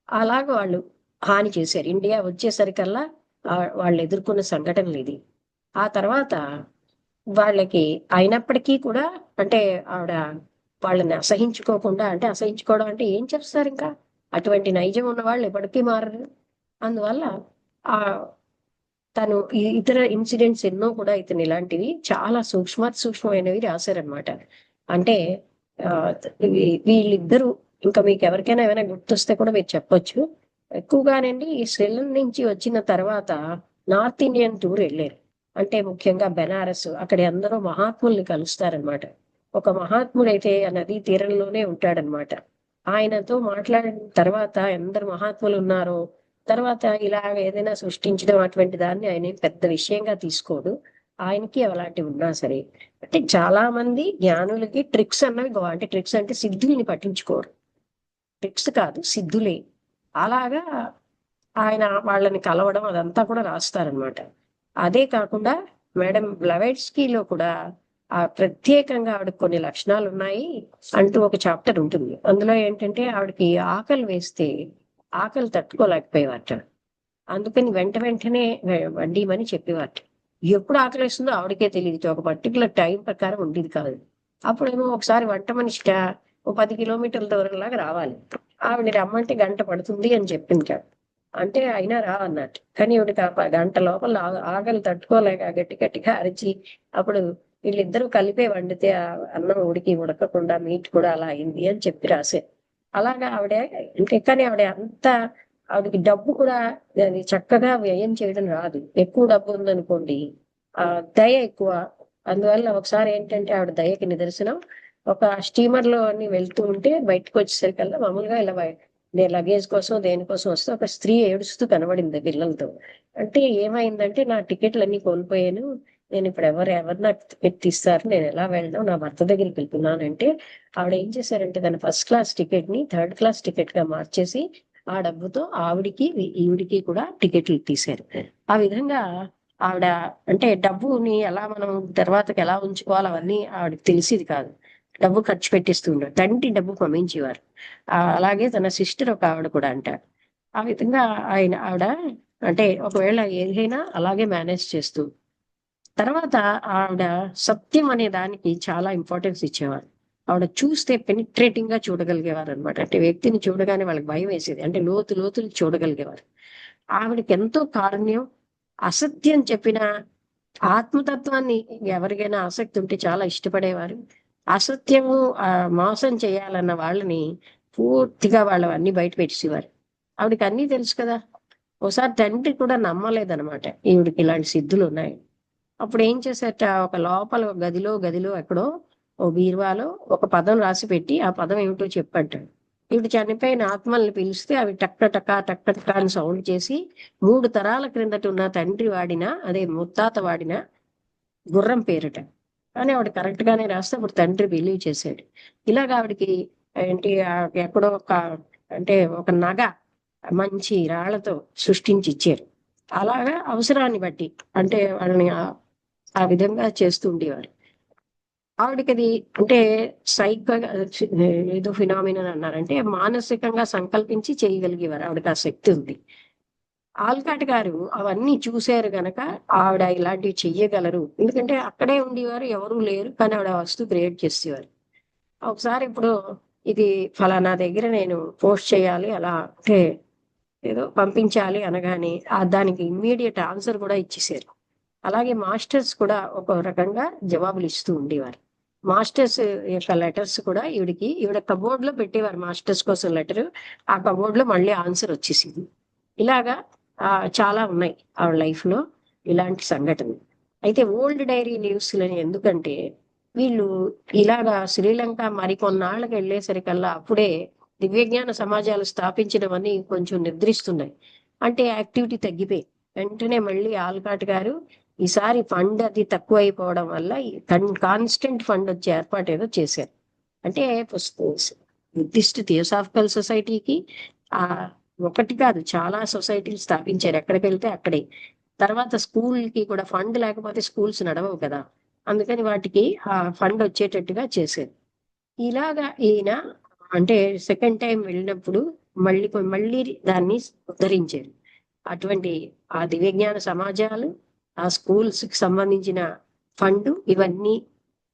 S1: అలాగ వాళ్ళు హాని చేశారు. ఇండియా వచ్చేసరికల్లా వాళ్ళు ఎదుర్కొన్న సంఘటనలు ఇది. ఆ తర్వాత వాళ్ళకి అయినప్పటికీ కూడా, అంటే ఆవిడ వాళ్ళని అసహించుకోకుండా, అంటే అసహించుకోవడం అంటే ఏం చేస్తారు ఇంకా, అటువంటి నైజం ఉన్న వాళ్ళు ఎప్పటికీ మారరు. అందువల్ల ఆ తను ఇతర ఇన్సిడెంట్స్ ఎన్నో కూడా ఇతను ఇలాంటివి చాలా సూక్ష్మమైనవి రాశారనమాట. అంటే ఆ వీళ్ళిద్దరూ, ఇంకా మీకు ఎవరికైనా ఏమైనా గుర్తొస్తే కూడా మీరు చెప్పొచ్చు. ఎక్కువగానండి ఈ శ్రీలం నుంచి వచ్చిన తర్వాత నార్త్ ఇండియన్ టూర్ వెళ్ళారు. అంటే ముఖ్యంగా బెనారస్, అక్కడ అందరూ మహాత్ముల్ని కలుస్తారనమాట. ఒక మహాత్ముడైతే ఆ నదీ తీరంలోనే ఉంటాడనమాట. ఆయనతో మాట్లాడిన తర్వాత ఎందరు మహాత్ములు ఉన్నారో, తర్వాత ఇలాగ ఏదైనా సృష్టించడం అటువంటి దాన్ని ఆయన పెద్ద విషయంగా తీసుకోడు. ఆయనకి అలాంటివి ఉన్నా సరే, అంటే చాలా మంది జ్ఞానులకి ట్రిక్స్ అన్నవి అంటే ట్రిక్స్ అంటే సిద్ధుల్ని పట్టించుకోరు. ట్రిక్స్ కాదు, సిద్ధులే. అలాగా ఆయన వాళ్ళని కలవడం అదంతా కూడా రాస్తారనమాట. అదే కాకుండా మేడం బ్లవెట్స్కీలో కూడా ప్రత్యేకంగా ఆవిడకి కొన్ని లక్షణాలు ఉన్నాయి అంటూ ఒక చాప్టర్ ఉంటుంది. అందులో ఏంటంటే ఆవిడకి ఆకలి వేస్తే ఆకలి తట్టుకోలేకపోయేవారట. అందుకని వెంటనే వడ్డీమని చెప్పేవారట. ఎప్పుడు ఆకలిస్తుందో ఆవిడకే తెలియదు, ఒక పర్టికులర్ టైం ప్రకారం ఉండేది కాదు. అప్పుడేమో ఒకసారి వంట మనిషిట ఓ 10 కిలోమీటర్ల దూరంలాగా రావాలి. ఆవిడ రమ్మంటే గంట పడుతుంది అని చెప్పింది కాదు. అంటే అయినా రా అన్నట్టు. కానీ ఈవిడికి గంట లోపల ఆకలి తట్టుకోలేక గట్టి గట్టిగా అరిచి, అప్పుడు వీళ్ళిద్దరూ కలిపే వండితే ఆ అన్నం ఉడకకుండా మీట్ కూడా అలా అయింది అని చెప్పి రాశారు. అలాగా ఆవిడ, అంటే కానీ ఆవిడకి డబ్బు కూడా అది చక్కగా వ్యయం చేయడం రాదు. ఎక్కువ డబ్బు ఉందనుకోండి, దయ ఎక్కువ. అందువల్ల ఒకసారి ఏంటంటే ఆవిడ దయకి నిదర్శనం, ఒక స్టీమర్ లో అన్ని వెళ్తూ ఉంటే బయటకు వచ్చేసరికల్లా మామూలుగా ఇలా నేను లగేజ్ కోసం దేనికోసం వస్తే ఒక స్త్రీ ఏడుస్తూ కనబడింది పిల్లలతో. అంటే ఏమైందంటే, నా టికెట్లు అన్ని కోల్పోయాను, నేను ఇప్పుడు ఎవరు నాకు టికెట్ తీస్తారు, నేను ఎలా వెళ్ళడం, నా భర్త దగ్గరికి వెళ్తున్నానంటే, ఆవిడ ఏం చేశారంటే తన ఫస్ట్ క్లాస్ టికెట్ ని థర్డ్ క్లాస్ టికెట్ గా మార్చేసి ఆ డబ్బుతో ఆవిడికి ఈవిడికి కూడా టికెట్లు తీశారు. ఆ విధంగా ఆవిడ, అంటే డబ్బుని ఎలా మనం తర్వాతకి ఎలా ఉంచుకోవాలి అవన్నీ ఆవిడకి తెలిసేది కాదు. డబ్బు ఖర్చు పెట్టిస్తుండే, తండ్రి డబ్బు పంపించేవారు. అలాగే తన సిస్టర్ ఒక ఆవిడ కూడా అంటారు. ఆ విధంగా ఆవిడ అంటే ఒకవేళ ఏదైనా అలాగే మేనేజ్ చేస్తూ, తర్వాత ఆవిడ సత్యం అనే దానికి చాలా ఇంపార్టెన్స్ ఇచ్చేవారు. ఆవిడ చూస్తే పెనిట్రేటింగ్ గా చూడగలిగేవారు అనమాట. అంటే వ్యక్తిని చూడగానే వాళ్ళకి భయం వేసేది, అంటే లోతులు చూడగలిగేవారు. ఆవిడకి ఎంతో కారుణ్యం. అసత్యం చెప్పిన ఆత్మతత్వాన్ని ఎవరికైనా ఆసక్తి ఉంటే చాలా ఇష్టపడేవారు. అసత్యము మోసం చేయాలన్న వాళ్ళని పూర్తిగా అన్ని బయట పెట్టేసేవారు. ఆవిడకి అన్నీ తెలుసు కదా. ఒకసారి తండ్రి కూడా నమ్మలేదనమాట ఈవిడికి ఇలాంటి సిద్ధులు ఉన్నాయి. అప్పుడు ఏం చేశారట, ఒక లోపల గదిలో ఎక్కడో ఓ బీరువాలో ఒక పదం రాసి పెట్టి, ఆ పదం ఏమిటో చెప్పంటాడు. ఈవిడ చనిపోయిన ఆత్మల్ని పిలిస్తే అవి టక్క అని సౌండ్ చేసి 3 తరాల క్రిందట ఉన్న తండ్రి వాడిన, అదే ముత్తాత వాడిన గుర్రం పేరుట. కానీ ఆవిడ కరెక్ట్ గానే రాస్తే అప్పుడు తండ్రి బిలీవ్ చేశాడు. ఇలాగ ఆవిడకి ఏంటి, ఎక్కడో అంటే ఒక నగ మంచి రాళ్లతో సృష్టించి ఇచ్చారు. అలాగా అవసరాన్ని బట్టి, అంటే వాళ్ళని ఆ విధంగా చేస్తూ ఉండేవారు. ఆవిడకి అది అంటే సైకో ఏదో ఫినామినన్ అన్నారంటే మానసికంగా సంకల్పించి చేయగలిగేవారు. ఆవిడకి ఆ శక్తి ఉంది. ఆల్కాట్ గారు అవన్నీ చూశారు గనక ఆవిడ ఇలాంటివి చెయ్యగలరు. ఎందుకంటే అక్కడే ఉండేవారు, ఎవరూ లేరు, కానీ ఆవిడ వస్తువు క్రియేట్ చేసేవారు. ఒకసారి ఇప్పుడు ఇది ఫలానా దగ్గర నేను పోస్ట్ చేయాలి, అలా అంటే ఏదో పంపించాలి అనగానే దానికి ఇమ్మీడియట్ ఆన్సర్ కూడా ఇచ్చేసారు. అలాగే మాస్టర్స్ కూడా ఒక రకంగా జవాబులు ఇస్తూ ఉండేవారు. మాస్టర్స్ యొక్క లెటర్స్ కూడా ఈవిడ కబోర్డ్ లో పెట్టేవారు మాస్టర్స్ కోసం లెటర్. ఆ కబోర్డ్ లో మళ్ళీ ఆన్సర్ వచ్చేసింది. ఇలాగా చాలా ఉన్నాయి ఆవిడ లైఫ్ లో ఇలాంటి సంఘటనలు. అయితే ఓల్డ్ డైరీ లీవ్స్ లని ఎందుకంటే వీళ్ళు ఇలాగా శ్రీలంక మరికొన్నాళ్ళకి వెళ్ళేసరికల్లా అప్పుడే దివ్యజ్ఞాన సమాజాలు స్థాపించడం అని కొంచెం నిద్రిస్తున్నాయి. అంటే యాక్టివిటీ తగ్గిపోయి వెంటనే మళ్ళీ ఆల్కాట్ గారు ఈసారి ఫండ్ అది తక్కువ అయిపోవడం వల్ల కాన్స్టెంట్ ఫండ్ వచ్చే ఏర్పాటు ఏదో చేశారు. అంటే బుద్ధిస్ట్ థియోసాఫికల్ సొసైటీకి ఆ ఒకటి కాదు చాలా సొసైటీలు స్థాపించారు, ఎక్కడికి వెళ్తే అక్కడే. తర్వాత స్కూల్ కి కూడా ఫండ్ లేకపోతే స్కూల్స్ నడవవు కదా, అందుకని వాటికి ఆ ఫండ్ వచ్చేటట్టుగా చేశారు. ఇలాగా ఈయన అంటే సెకండ్ టైం వెళ్ళినప్పుడు మళ్ళీ దాన్ని ఉద్ధరించారు. అటువంటి ఆ దివ్యజ్ఞాన సమాజాలు, ఆ స్కూల్స్ కి సంబంధించిన ఫండ్ ఇవన్నీ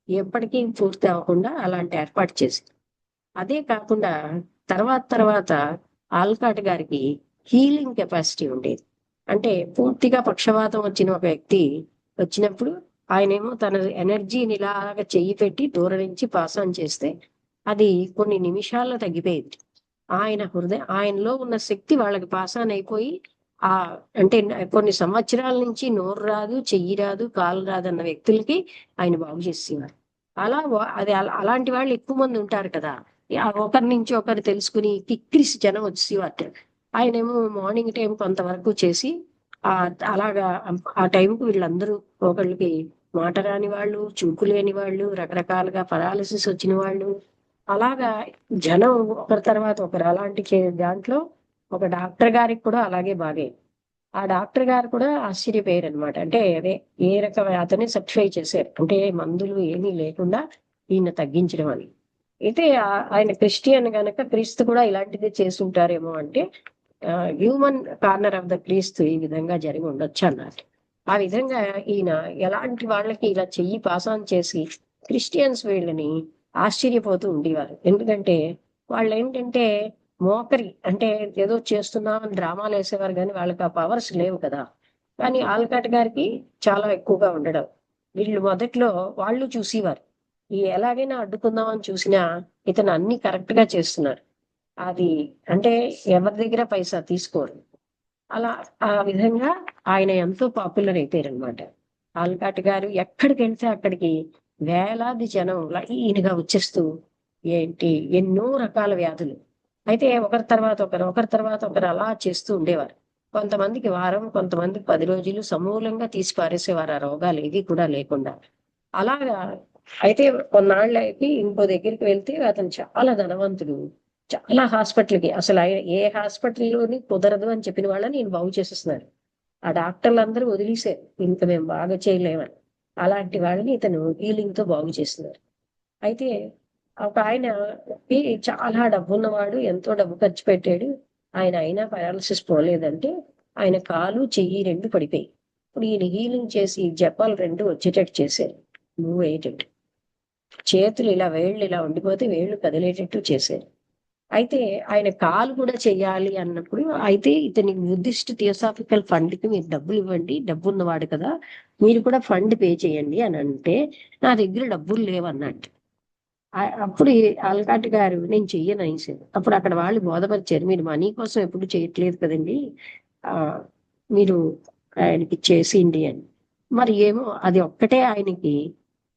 S1: ఎప్పటికీ పూర్తి అవ్వకుండా అలాంటి ఏర్పాటు చేశారు. అదే కాకుండా తర్వాత ఆల్కాట్ గారికి హీలింగ్ కెపాసిటీ ఉండేది. అంటే పూర్తిగా పక్షవాతం వచ్చిన ఒక వ్యక్తి వచ్చినప్పుడు ఆయనేమో తన ఎనర్జీని ఇలాగా చెయ్యి పెట్టి దూరం నుంచి పాస్ ఆన్ చేస్తే అది కొన్ని నిమిషాల్లో తగ్గిపోయేది. ఆయనలో ఉన్న శక్తి వాళ్ళకి పాస్ ఆన్ అయిపోయి ఆ అంటే కొన్ని సంవత్సరాల నుంచి నోరు రాదు, చెయ్యి రాదు, కాలు రాదు అన్న వ్యక్తులకి ఆయన బాగు చేసేవారు. అలాంటి వాళ్ళు ఎక్కువ మంది ఉంటారు కదా, ఒకరి నుంచి ఒకరు తెలుసుకుని కిక్కిరిసి జనం వచ్చేవారు. ఆయనేమో మార్నింగ్ టైం కొంతవరకు చేసి ఆ అలాగా ఆ టైంకి వీళ్ళందరూ ఒకళ్ళకి మాట రాని వాళ్ళు, చూపు లేని వాళ్ళు, రకరకాలుగా పరాలసిస్ వచ్చిన వాళ్ళు, అలాగా జనం ఒకరి తర్వాత ఒకరు అలాంటి దాంట్లో ఒక డాక్టర్ గారికి కూడా అలాగే బాగే. ఆ డాక్టర్ గారు కూడా ఆశ్చర్యపోయారు అనమాట. అంటే అదే ఏ రకమైన అతనే సర్టిఫై చేశారు, అంటే మందులు ఏమీ లేకుండా ఈయన తగ్గించడం అని. అయితే ఆయన క్రిస్టియన్ గనక క్రీస్తు కూడా ఇలాంటిదే చేసి ఉంటారేమో అంటే హ్యూమన్ కార్నర్ ఆఫ్ ద క్రీస్తు ఈ విధంగా జరిగి ఉండొచ్చు అన్నారు. ఆ విధంగా ఈయన ఎలాంటి వాళ్ళకి ఇలా చెయ్యి పాసాన్ చేసి క్రిస్టియన్స్ వీళ్ళని ఆశ్చర్యపోతూ ఉండేవారు. ఎందుకంటే వాళ్ళు ఏంటంటే మోకరి అంటే ఏదో చేస్తున్నామని డ్రామాలు వేసేవారు, కానీ వాళ్ళకి ఆ పవర్స్ లేవు కదా. కానీ ఆల్కాట్ గారికి చాలా ఎక్కువగా ఉండడం. వీళ్ళు మొదట్లో వాళ్ళు చూసేవారు, ఈ ఎలాగైనా అడ్డుకుందామని చూసినా ఇతను అన్ని కరెక్ట్ గా చేస్తున్నారు. అది అంటే ఎవరి దగ్గర పైసా తీసుకోరు. అలా ఆ విధంగా ఆయన ఎంతో పాపులర్ అయిపోయారు అనమాట. ఆల్కాట్ గారు ఎక్కడికి వెళ్తే అక్కడికి వేలాది జనం లైన్గా వచ్చేస్తూ ఏంటి ఎన్నో రకాల వ్యాధులు. అయితే ఒకరి తర్వాత ఒకరు అలా చేస్తూ ఉండేవారు. కొంతమందికి వారం, కొంతమందికి 10 రోజులు సమూలంగా తీసి పారేసేవారు ఆ రోగాలు ఏది కూడా లేకుండా. అలాగా అయితే కొన్నాళ్ళకి ఇంకో దగ్గరికి వెళ్తే అతను చాలా ధనవంతుడు. చాలా హాస్పిటల్కి అసలు ఆయన ఏ హాస్పిటల్లోని కుదరదు అని చెప్పిన వాళ్ళని ఈయన బాగు చేసేస్తున్నారు. ఆ డాక్టర్లు అందరూ వదిలేశారు, ఇంక మేము బాగా చేయలేమని. అలాంటి వాళ్ళని ఇతను హీలింగ్ తో బాగు చేస్తున్నారు. అయితే ఒక ఆయన చాలా డబ్బు ఉన్నవాడు, ఎంతో డబ్బు ఖర్చు పెట్టాడు. ఆయన అయినా పారాలసిస్ పోలేదంటే ఆయన కాలు చెయ్యి 2 పడిపోయి ఇప్పుడు ఈయన హీలింగ్ చేసి జపాలు 2 వచ్చేటట్టు చేశారు, మూవ్ అయ్యేటట్టు. చేతులు ఇలా వేళ్ళు ఇలా ఉండిపోతే వేళ్ళు కదిలేటట్టు చేశారు. అయితే ఆయన కాలు కూడా చెయ్యాలి అన్నప్పుడు అయితే ఇతని బుద్ధిస్ట్ థియోసాఫికల్ ఫండ్ కి మీరు డబ్బులు ఇవ్వండి, డబ్బు ఉన్నవాడు కదా, మీరు కూడా ఫండ్ పే చేయండి అని అంటే నా దగ్గర డబ్బులు లేవన్నట్టు. అప్పుడు ఆల్కాట్ గారు నేను చెయ్యను అనేసారు. అప్పుడు అక్కడ వాళ్ళు బోధపరిచారు, మీరు మనీ కోసం ఎప్పుడు చేయట్లేదు కదండి, ఆ మీరు ఆయనకి చేసిండి అని. మరి ఏమో అది ఒక్కటే ఆయనకి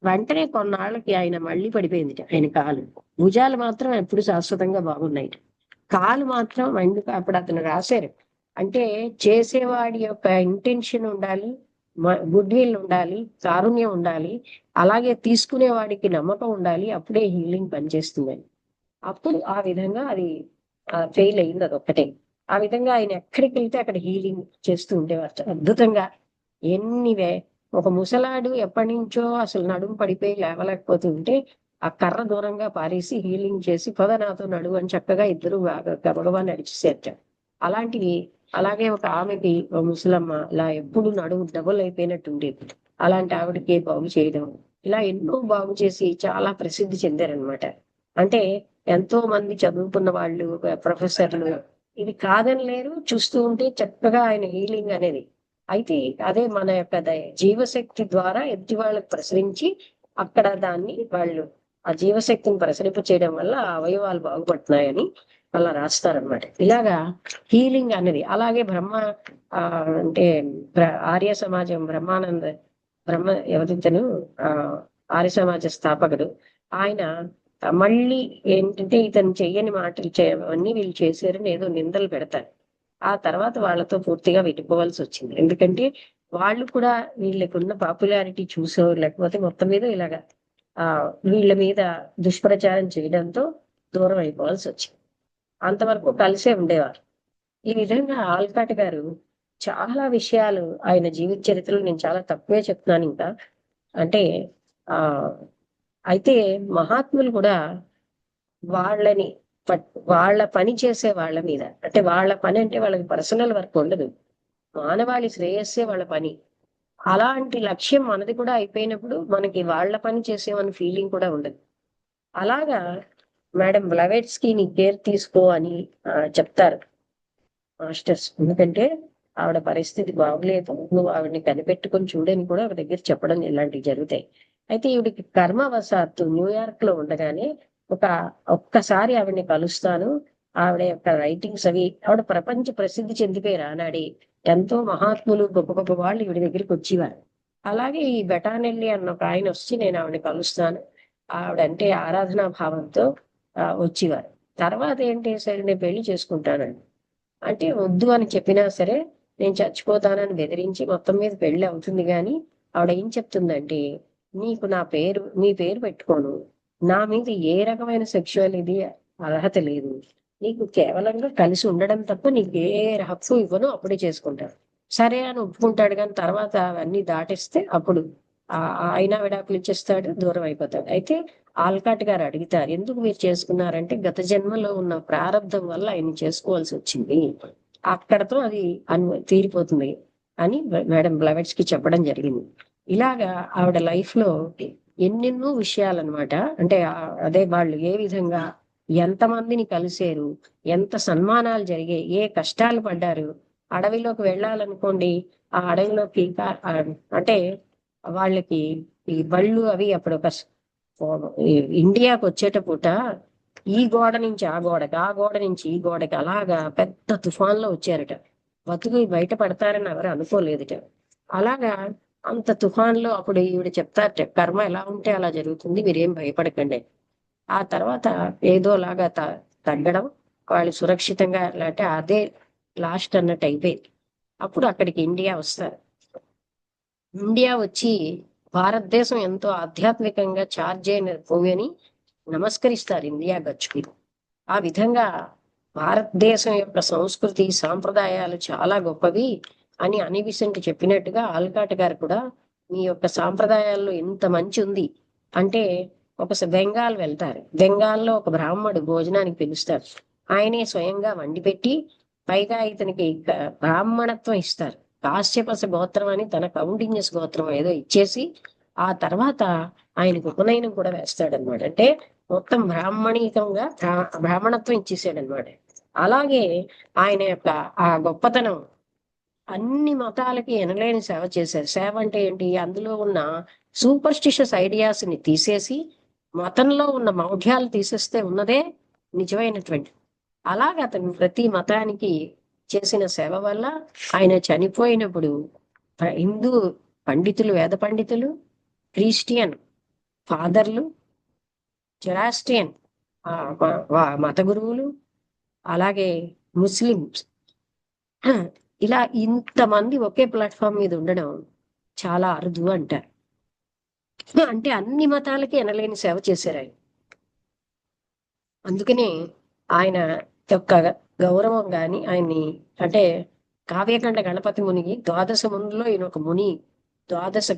S1: వెంటనే కొన్నాళ్ళకి ఆయన మళ్ళీ పడిపోయింది ఆయన కాలు. భుజాలు మాత్రం ఎప్పుడు శాశ్వతంగా బాగున్నాయి, కాలు మాత్రం ఎందుకు అప్పుడు అతను రాశారు. అంటే చేసేవాడి యొక్క ఇంటెన్షన్ ఉండాలి, గుడ్ విల్ ఉండాలి, కారుణ్యం ఉండాలి, అలాగే తీసుకునే వాడికి నమ్మకం ఉండాలి, అప్పుడే హీలింగ్ పనిచేస్తుందని. అప్పుడు ఆ విధంగా అది ఫెయిల్ అయింది అది ఒక్కటే. ఆ విధంగా ఆయన ఎక్కడికి వెళ్తే అక్కడ హీలింగ్ చేస్తూ ఉండేవారు అద్భుతంగా. ఎన్నివే ఒక ముసలాడు ఎప్పటి నుంచో అసలు నడుము పడిపోయి లేవలేకపోతూ ఉంటే ఆ కర్ర దూరంగా పారేసి హీలింగ్ చేసి పద నాతో నడువు అని చక్కగా ఇద్దరు గబగబా నడిచేసేట. అలాంటివి అలాగే ఒక ఆమెకి ముసలమ్మ ఇలా ఎప్పుడు నడుము డబుల్ అయిపోయినట్టు ఉండేది, అలాంటి ఆవిడకి బాగు చేయడం, ఇలా ఎన్నో బాగు చేసి చాలా ప్రసిద్ధి చెందారనమాట. అంటే ఎంతో మంది చదువుకున్న వాళ్ళు, ప్రొఫెసర్లు ఇది కాదని లేరు, చూస్తూ ఉంటే చక్కగా ఆయన హీలింగ్ అనేది. అయితే అదే మన యొక్క జీవశక్తి ద్వారా ఎదుటి వాళ్ళకి ప్రసరించి అక్కడ దాన్ని వాళ్ళు ఆ జీవశక్తిని ప్రసరింప చేయడం వల్ల ఆ అవయవాలు బాగుపడుతున్నాయని అలా రాస్తారనమాట. ఇలాగా హీలింగ్ అనేది అలాగే ఆ అంటే ఆర్య సమాజం బ్రహ్మ ఎవరితను ఆ ఆర్య సమాజ స్థాపకుడు. ఆయన మళ్ళీ ఏంటంటే ఇతను చెయ్యని మాటలు చేయవన్నీ వీళ్ళు చేశారని ఏదో నిందలు పెడతారు. ఆ తర్వాత వాళ్ళతో పూర్తిగా విడిపోవాల్సి వచ్చింది. ఎందుకంటే వాళ్ళు కూడా వీళ్ళకున్న పాపులారిటీ చూసో లేకపోతే మొత్తం మీద ఇలాగా ఆ వీళ్ళ మీద దుష్ప్రచారం చేయడంతో దూరం అయిపోవాల్సి వచ్చింది. అంతవరకు కలిసే ఉండేవారు. ఈ విధంగా ఆల్కాట్ గారు చాలా విషయాలు ఆయన జీవిత చరిత్రలో నేను చాలా తక్కువే చెప్తున్నాను ఇంకా. అంటే ఆ అయితే మహాత్ములు కూడా వాళ్ళని వాళ్ళ పని చేసే వాళ్ళ మీద అంటే వాళ్ళ పని అంటే వాళ్ళకి పర్సనల్ వర్క్ ఉండదు. మానవాళి శ్రేయస్సే వాళ్ళ పని. అలాంటి లక్ష్యం మనది కూడా అయిపోయినప్పుడు మనకి వాళ్ళ పని చేసేమని ఫీలింగ్ కూడా ఉండదు. అలాగా మేడం బ్లవెట్స్కి నీ కేర్ తీసుకో అని చెప్తారు మాస్టర్స్. ఎందుకంటే ఆవిడ పరిస్థితి బాగలేదు, నువ్వు ఆవిడని కనిపెట్టుకొని చూడని కూడా ఒక దగ్గర చెప్పడం ఇలాంటివి జరుగుతాయి. అయితే ఈవిడికి కర్మవశాత్తు న్యూయార్క్ లో ఉండగానే ఒక్కసారి ఆవిడని కలుస్తాను. ఆవిడ యొక్క రైటింగ్స్ అవి ఆవిడ ప్రపంచ ప్రసిద్ధి చెందిపోయారు ఆనాడే. ఎంతో మహాత్ములు గొప్ప గొప్ప వాళ్ళు ఈవిడ దగ్గరికి వచ్చేవారు. అలాగే ఈ బెటానెల్లి అన్న ఒక ఆయన వచ్చి నేను ఆవిడని కలుస్తాను, ఆవిడంటే ఆరాధనా భావంతో వచ్చేవారు. తర్వాత ఏంటి, సరే నేను పెళ్లి చేసుకుంటానండి అంటే వద్దు అని చెప్పినా సరే నేను చచ్చిపోతానని బెదిరించి మొత్తం మీద పెళ్లి అవుతుంది. కానీ ఆవిడ ఏం చెప్తుందంటే, నీకు నీ పేరు పెట్టుకోను, నా మీద ఏ రకమైన సెక్షువల్ ఇది అర్హత లేదు, నీకు కేవలంగా కలిసి ఉండడం తప్ప నీకు ఏ హక్కు ఇవ్వను, అప్పుడే చేసుకుంటాను. సరే అని ఒప్పుకుంటాడు. కానీ తర్వాత అవన్నీ దాటిస్తే అప్పుడు ఆయన విడాకులు ఇచ్చేస్తాడు, దూరం అయిపోతాడు. అయితే ఆల్కాట్ గారు అడుగుతారు, ఎందుకు మీరు చేసుకున్నారంటే గత జన్మలో ఉన్న ప్రారంధం వల్ల ఆయన చేసుకోవాల్సి వచ్చింది, అక్కడతో అది తీరిపోతుంది అని మేడం బ్లవెట్స్ కి చెప్పడం జరిగింది. ఇలాగా ఆవిడ లైఫ్ లో ఎన్నెన్నో విషయాలన్నమాట. అంటే అదే వాళ్ళు ఏ విధంగా ఎంతమందిని కలిసారు, ఎంత సన్మానాలు జరిగాయి, ఏ కష్టాలు పడ్డారు. అడవిలోకి వెళ్ళాలనుకోండి, ఆ అడవిలోకి అంటే వాళ్ళకి ఈ బళ్ళు అవి అప్పుడు ఇండియాకు వచ్చేట పూట ఈ గోడ నుంచి ఆ గోడకి, ఆ గోడ నుంచి ఈ గోడకి అలాగా పెద్ద తుఫాన్లో వచ్చారట. బతుకు బయట పడతారని ఎవరు అనుకోలేదుట. అలాగా అంత తుఫాన్లో అప్పుడు ఈవిడ చెప్తారట, కర్మ ఎలా ఉంటే అలా జరుగుతుంది, మీరేం భయపడకండి. ఆ తర్వాత ఏదోలాగా తగ్గడం, వాళ్ళు సురక్షితంగా అంటే అదే లాస్ట్ అన్నట్టు అయిపోయింది. అప్పుడు అక్కడికి ఇండియా వస్తారు. ఇండియా వచ్చి భారతదేశం ఎంతో ఆధ్యాత్మికంగా చార్జ్ అయిన భూమిని నమస్కరిస్తారు ఇండియా గచ్చుకి. ఆ విధంగా భారతదేశం యొక్క సంస్కృతి సాంప్రదాయాలు చాలా గొప్పవి అని అనిబిసెంట్ చెప్పినట్టుగా ఆల్కాట్ గారు కూడా మీ యొక్క సాంప్రదాయాల్లో ఇంత మంచి ఉంది అంటే, ఒకసారి బెంగాల్ వెళ్తారు. బెంగాల్లో ఒక బ్రాహ్మడు భోజనానికి పిలుస్తారు. ఆయనే స్వయంగా వండి పెట్టి పైగా ఇతనికి బ్రాహ్మణత్వం ఇస్తారు. కాశ్యపస గోత్రం అని తన కౌండిన్యస్ గోత్రం ఏదో ఇచ్చేసి ఆ తర్వాత ఆయనకు ఉపనయనం కూడా వేస్తాడనమాట. అంటే మొత్తం బ్రాహ్మణీకంగా బ్రాహ్మణత్వం ఇచ్చేసాడనమాట. అలాగే ఆయన యొక్క ఆ గొప్పతనం అన్ని మతాలకి ఎనలేని సేవ చేశారు. సేవ అంటే ఏంటి, అందులో ఉన్న సూపర్స్టిషియస్ ఐడియాస్ ని తీసేసి మతంలో ఉన్న మౌఢ్యాలు తీసేస్తే ఉన్నదే నిజమైనటువంటి. అలాగే అతను ప్రతి మతానికి చేసిన సేవ వల్ల ఆయన చనిపోయినప్పుడు హిందూ పండితులు, వేద పండితులు, క్రిస్టియన్ ఫాదర్లు, జొరాస్ట్రియన్ మత గురువులు, అలాగే ముస్లిమ్స్, ఇలా ఇంతమంది ఒకే ప్లాట్ఫామ్ మీద ఉండడం చాలా అరుదు అంటారు. అంటే అన్ని మతాలకి ఎనలేని సేవ చేశారు ఆయన. అందుకనే ఆయన యొక్క గౌరవం గాని ఆయన్ని అంటే కావ్యకండ గణపతి మునికి ద్వాదశ మునుల్లో ఈయన ఒక ముని. ద్వాదశ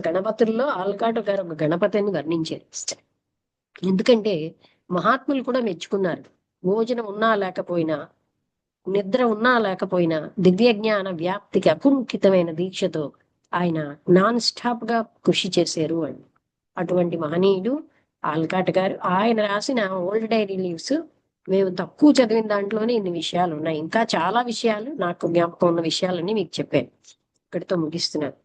S1: గణపతుల్లో ఆల్కాట్ గారు ఒక గణపతిని వర్ణించారు. ఎందుకంటే మహాత్ములు కూడా మెచ్చుకున్నారు. భోజనం ఉన్నా లేకపోయినా, నిద్ర ఉన్నా లేకపోయినా దివ్య జ్ఞాన వ్యాప్తికి అకుంఠితమైన దీక్షతో ఆయన నాన్ స్టాప్ గా కృషి చేశారు అని. అటువంటి మహనీయుడు ఆల్కాట్ గారు. ఆయన రాసిన ఓల్డ్ డైరీ లీవ్స్ మేము తక్కువ చదివిన దాంట్లోనే ఇన్ని విషయాలు ఉన్నాయి. ఇంకా చాలా విషయాలు నాకు జ్ఞాపకం ఉన్న విషయాలన్నీ మీకు చెప్పాను. ఇక్కడితో ముగిస్తున్నాను.